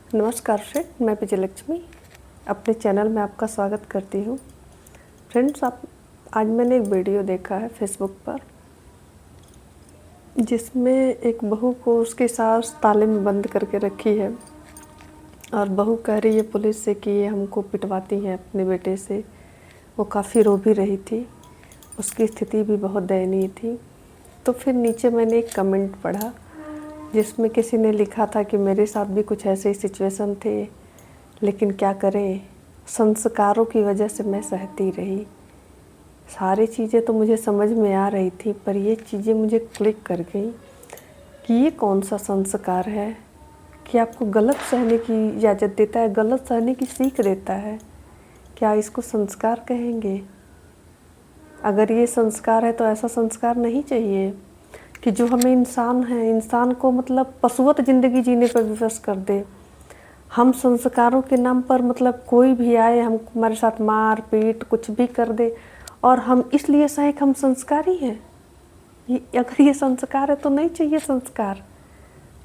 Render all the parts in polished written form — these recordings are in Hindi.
नमस्कार फ्रेंड, मैं विजयलक्ष्मी अपने चैनल में आपका स्वागत करती हूँ। फ्रेंड्स, आज मैंने एक वीडियो देखा है फेसबुक पर, जिसमें एक बहू को उसकी सास ताले में बंद करके रखी है और बहू कह रही है पुलिस से कि ये हमको पिटवाती हैं अपने बेटे से। वो काफ़ी रो भी रही थी, उसकी स्थिति भी बहुत दयनीय थी। तो फिर नीचे मैंने एक कमेंट पढ़ा जिसमें किसी ने लिखा था कि मेरे साथ भी कुछ ऐसे ही सिचुएशन थे, लेकिन क्या करें, संस्कारों की वजह से मैं सहती रही। सारी चीज़ें तो मुझे समझ में आ रही थी, पर ये चीज़ें मुझे क्लिक कर गई कि ये कौन सा संस्कार है कि आपको गलत सहने की इजाज़त देता है, गलत सहने की सीख देता है। क्या इसको संस्कार कहेंगे? अगर ये संस्कार है तो ऐसा संस्कार नहीं चाहिए कि जो हमें इंसान को मतलब पशुवत ज़िंदगी जीने पर विवश कर दे। हम संस्कारों के नाम पर मतलब कोई भी आए, हम हमारे साथ मार पीट कुछ भी कर दे और हम इसलिए सहे कि हम संस्कारी हैं। अगर ये संस्कार है तो नहीं चाहिए संस्कार।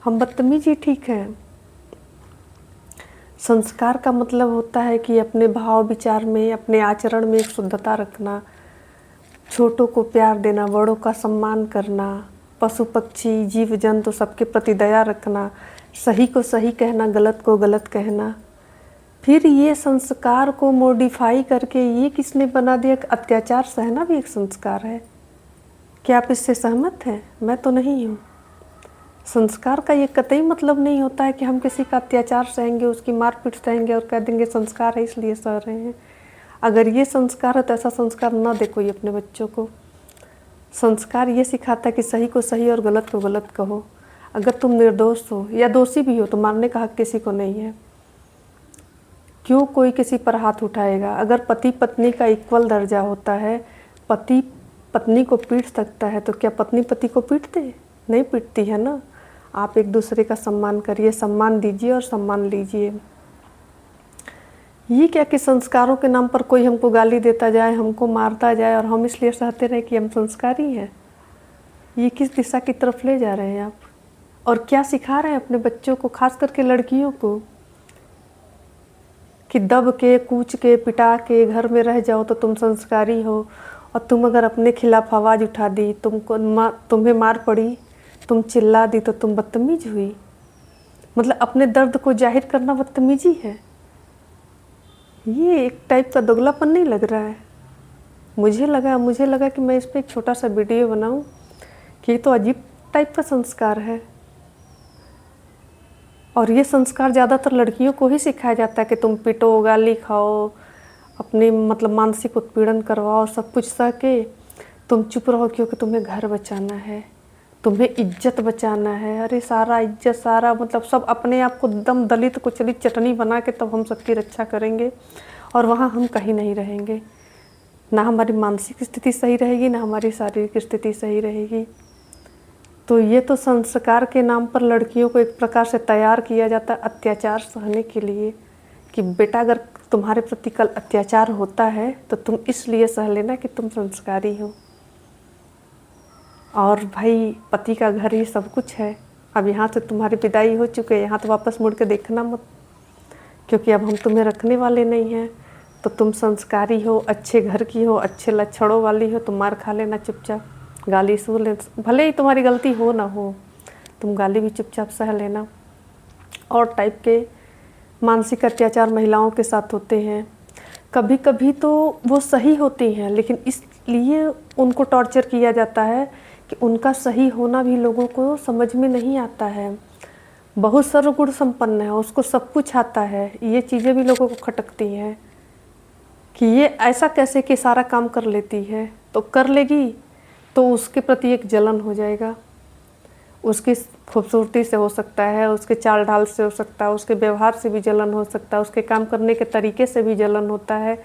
हम बदतमीजी ठीक है। संस्कार का मतलब होता है कि अपने भाव विचार में, अपने आचरण में एक शुद्धता रखना, छोटों को प्यार देना, बड़ों का सम्मान करना, पशु पक्षी जीव जंतु सबके प्रति दया रखना, सही को सही कहना, गलत को गलत कहना। फिर ये संस्कार को मॉडिफाई करके ये किसने बना दिया कि अत्याचार सहना भी एक संस्कार है। क्या आप इससे सहमत हैं? मैं तो नहीं हूँ। संस्कार का ये कतई मतलब नहीं होता है कि हम किसी का अत्याचार सहेंगे, उसकी मारपीट सहेंगे और कह देंगे संस्कार है इसलिए सह रहे हैं। अगर ये संस्कार है तो ऐसा संस्कार ना दे कोई अपने बच्चों को। संस्कार ये सिखाता है कि सही को सही और गलत को गलत कहो। अगर तुम निर्दोष हो या दोषी भी हो तो मारने का हक किसी को नहीं है। क्यों कोई किसी पर हाथ उठाएगा? अगर पति पत्नी का इक्वल दर्जा होता है, पति पत्नी को पीट सकता है, तो क्या पत्नी पति को पीटते? नहीं पीटती है ना। आप एक दूसरे का सम्मान करिए, सम्मान दीजिए और सम्मान लीजिए। ये क्या कि संस्कारों के नाम पर कोई हमको गाली देता जाए, हमको मारता जाए और हम इसलिए सहते रहे कि हम संस्कारी हैं। ये किस दिशा की तरफ ले जा रहे हैं आप? और क्या सिखा रहे हैं अपने बच्चों को, खास करके लड़कियों को, कि दब के कूच के पिटा के घर में रह जाओ तो तुम संस्कारी हो, और तुम अगर अपने खिलाफ आवाज़ उठा दी, तुम्हें मार पड़ी, तुम चिल्ला दी तो तुम बदतमीज हुई। मतलब अपने दर्द को जाहिर करना बदतमीजी है। ये एक टाइप का दोगलापन नहीं लग रहा है? मुझे लगा कि मैं इस पर एक छोटा सा वीडियो बनाऊं कि ये तो अजीब टाइप का संस्कार है। और ये संस्कार ज़्यादातर लड़कियों को ही सिखाया जाता है कि तुम पिटो, गाली खाओ, अपने मतलब मानसिक उत्पीड़न करवाओ, सब कुछ सह के तुम चुप रहो क्योंकि तुम्हें घर बचाना है, तुम्हें इज्जत बचाना है। अरे सारा इज्जत, सारा मतलब सब अपने आप को दम दलित कुचलित चटनी बना के तब हम सबकी रक्षा करेंगे, और वहाँ हम कहीं नहीं रहेंगे। ना हमारी मानसिक स्थिति सही रहेगी, ना हमारी शारीरिक स्थिति सही रहेगी। तो ये तो संस्कार के नाम पर लड़कियों को एक प्रकार से तैयार किया जाता है अत्याचार सहने के लिए, कि बेटा अगर तुम्हारे प्रति कल अत्याचार होता है तो तुम इसलिए सह लेना कि तुम संस्कारी हो। और भाई, पति का घर ही सब कुछ है। अब यहाँ से तुम्हारी विदाई हो चुके, यहाँ तो वापस मुड़ के देखना मत, क्योंकि अब हम तुम्हें रखने वाले नहीं हैं। तो तुम संस्कारी हो, अच्छे घर की हो, अच्छे लक्षणों वाली हो, तुम मार खा लेना चुपचाप, गाली सुन ले, भले ही तुम्हारी गलती हो ना हो, तुम गाली भी चुपचाप सह लेना। और टाइप के मानसिक अत्याचार महिलाओं के साथ होते हैं। कभी कभी तो वो सही होती हैं, लेकिन इसलिए उनको टॉर्चर किया जाता है कि उनका सही होना भी लोगों को समझ में नहीं आता है। बहुत सर्वगुण संपन्न है, उसको सब कुछ आता है, ये चीज़ें भी लोगों को खटकती हैं कि ये ऐसा कैसे कि सारा काम कर लेती है। तो कर लेगी तो उसके प्रति एक जलन हो जाएगा। उसकी खूबसूरती से हो सकता है, उसके चाल ढाल से हो सकता है, उसके व्यवहार से भी जलन हो सकता है, उसके काम करने के तरीके से भी जलन होता है।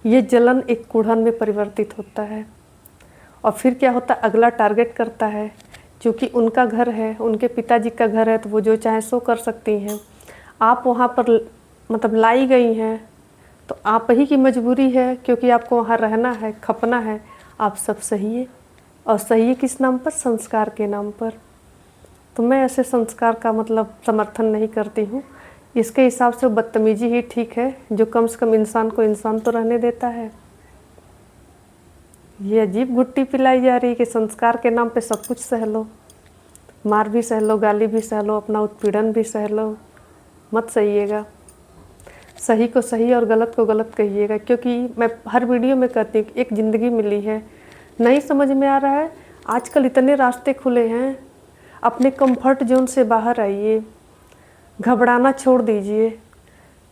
ये जलन एक कुढ़न में परिवर्तित होता है, और फिर क्या होता है, अगला टारगेट करता है। क्योंकि उनका घर है, उनके पिताजी का घर है, तो वो जो चाहे सो कर सकती हैं। आप वहाँ पर मतलब लाई गई हैं, तो आप ही की मजबूरी है, क्योंकि आपको वहाँ रहना है, खपना है। आप सब सहिए, और सहिए किस नाम पर? संस्कार के नाम पर। तो मैं ऐसे संस्कार का मतलब समर्थन नहीं करती हूँ, इसके हिसाब से बदतमीजी ही ठीक है, जो कम से कम इंसान को इंसान तो रहने देता है। ये अजीब घुट्टी पिलाई जा रही है कि संस्कार के नाम पे सब कुछ सह लो, मार भी सह लो, गाली भी सह लो, अपना उत्पीड़न भी सह लो। मत सहिएगा, सही को सही और गलत को गलत कहिएगा। क्योंकि मैं हर वीडियो में कहती हूँ एक ज़िंदगी मिली है, नहीं समझ में आ रहा है, आजकल इतने रास्ते खुले हैं, अपने कंफर्ट जोन से बाहर आइए, घबराना छोड़ दीजिए।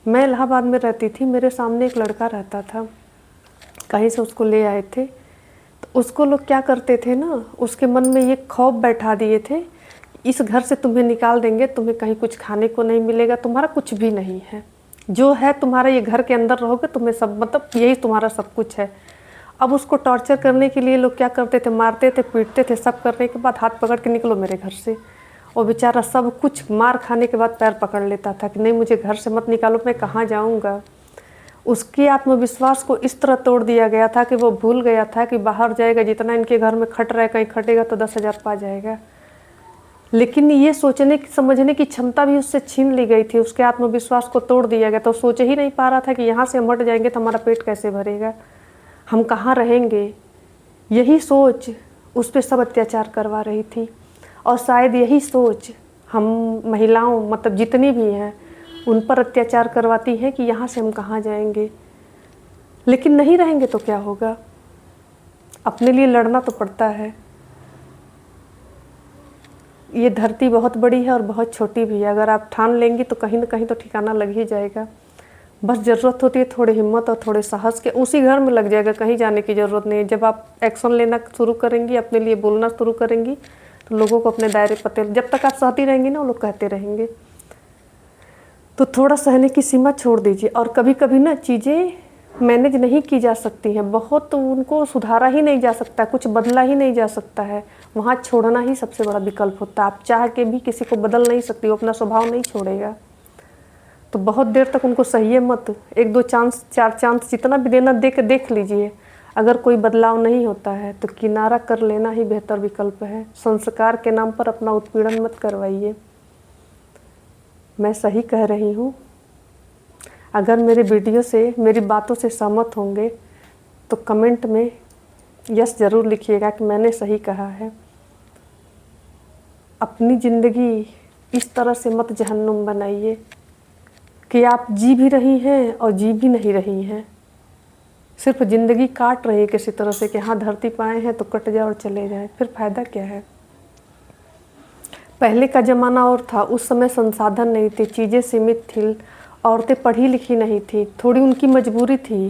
मैं इलाहाबाद में रहती थी, मेरे सामने एक लड़का रहता था, कहीं से उसको ले आए थे। तो उसको लोग क्या करते थे ना, उसके मन में ये खौफ बैठा दिए थे, इस घर से तुम्हें निकाल देंगे, तुम्हें कहीं कुछ खाने को नहीं मिलेगा, तुम्हारा कुछ भी नहीं है, जो है तुम्हारा ये घर के अंदर रहोगे, तुम्हें सब मतलब यही तुम्हारा सब कुछ है। अब उसको टॉर्चर करने के लिए लोग क्या करते थे, मारते थे, पीटते थे, सब करने के बाद हाथ पकड़ के निकलो मेरे घर से। और बेचारा सब कुछ मार खाने के बाद पैर पकड़ लेता था कि नहीं मुझे घर से मत निकालो, मैं कहाँ जाऊँगा। उसके आत्मविश्वास को इस तरह तोड़ दिया गया था कि वो भूल गया था कि बाहर जाएगा, जितना इनके घर में खट रहा है, कहीं खटेगा तो 10,000 पा जाएगा। लेकिन ये सोचने की समझने की क्षमता भी उससे छीन ली गई थी, उसके आत्मविश्वास को तोड़ दिया गया। तो सोच ही नहीं पा रहा था कि यहाँ से हम हट जाएंगे तो हमारा पेट कैसे भरेगा, हम कहाँ रहेंगे। यही सोच उस पर सब अत्याचार करवा रही थी। और शायद यही सोच हम महिलाओं मतलब जितनी भी हैं उन पर अत्याचार करवाती है कि यहाँ से हम कहाँ जाएंगे। लेकिन नहीं रहेंगे तो क्या होगा, अपने लिए लड़ना तो पड़ता है। ये धरती बहुत बड़ी है और बहुत छोटी भी है, अगर आप ठान लेंगी तो कहीं ना कहीं तो ठिकाना लग ही जाएगा। बस ज़रूरत होती है थोड़ी हिम्मत और थोड़े साहस के, उसी घर में लग जाएगा, कहीं जाने की ज़रूरत नहीं है। जब आप एक्शन लेना शुरू करेंगी, अपने लिए बोलना शुरू करेंगी, तो लोगों को अपने दायरे पते, जब तक आप सहती रहेंगी ना वो लोग कहते रहेंगे। तो थोड़ा सहने की सीमा छोड़ दीजिए। और कभी कभी ना चीज़ें मैनेज नहीं की जा सकती हैं, बहुत तो उनको सुधारा ही नहीं जा सकता, कुछ बदला ही नहीं जा सकता है, वहाँ छोड़ना ही सबसे बड़ा विकल्प होता है। आप चाह के भी किसी को बदल नहीं सकती, वो अपना स्वभाव नहीं छोड़ेगा। तो बहुत देर तक उनको सहिए मत, 1-2 चांस 4 चांस जितना भी देना दे के देख लीजिए। अगर कोई बदलाव नहीं होता है तो किनारा कर लेना ही बेहतर विकल्प है। संस्कार के नाम पर अपना उत्पीड़न मत करवाइए। मैं सही कह रही हूँ। अगर मेरे वीडियो से, मेरी बातों से सहमत होंगे तो कमेंट में यस ज़रूर लिखिएगा कि मैंने सही कहा है। अपनी ज़िंदगी इस तरह से मत जहन्नुम बनाइए कि आप जी भी रही हैं और जी भी नहीं रही हैं, सिर्फ ज़िंदगी काट रही है किसी तरह से कि हाँ धरती पर आए हैं तो कट जाए और चले जाए, फिर फ़ायदा क्या है। पहले का ज़माना और था, उस समय संसाधन नहीं थे, चीज़ें सीमित थी, औरतें पढ़ी लिखी नहीं थी, थोड़ी उनकी मजबूरी थी।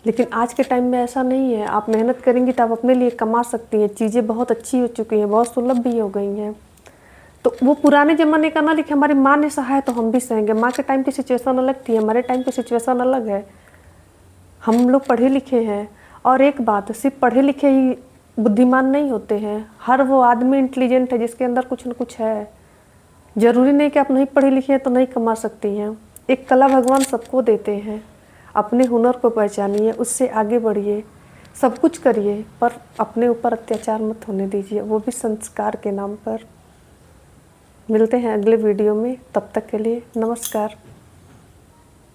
लेकिन आज के टाइम में ऐसा नहीं है, आप मेहनत करेंगी तो आप अपने लिए कमा सकती हैं। चीज़ें बहुत अच्छी हो चुकी हैं, बहुत सुलभ भी हो गई हैं। तो वो पुराने ज़माने का ना लिखे, हमारी माँ ने सहा है तो हम भी सहेंगे। माँ के टाइम की सिचुएशन अलग थी, हमारे टाइम की सिचुएशन अलग है। हम लोग पढ़े लिखे हैं। और एक बात, सिर्फ पढ़े लिखे ही बुद्धिमान नहीं होते हैं, हर वो आदमी इंटेलिजेंट है जिसके अंदर कुछ न कुछ है। ज़रूरी नहीं कि आप नहीं पढ़ी लिखी हैं तो नहीं कमा सकती हैं। एक कला भगवान सबको देते हैं, अपने हुनर को पहचानिए, उससे आगे बढ़िए, सब कुछ करिए, पर अपने ऊपर अत्याचार मत होने दीजिए, वो भी संस्कार के नाम पर। मिलते हैं अगले वीडियो में, तब तक के लिए नमस्कार।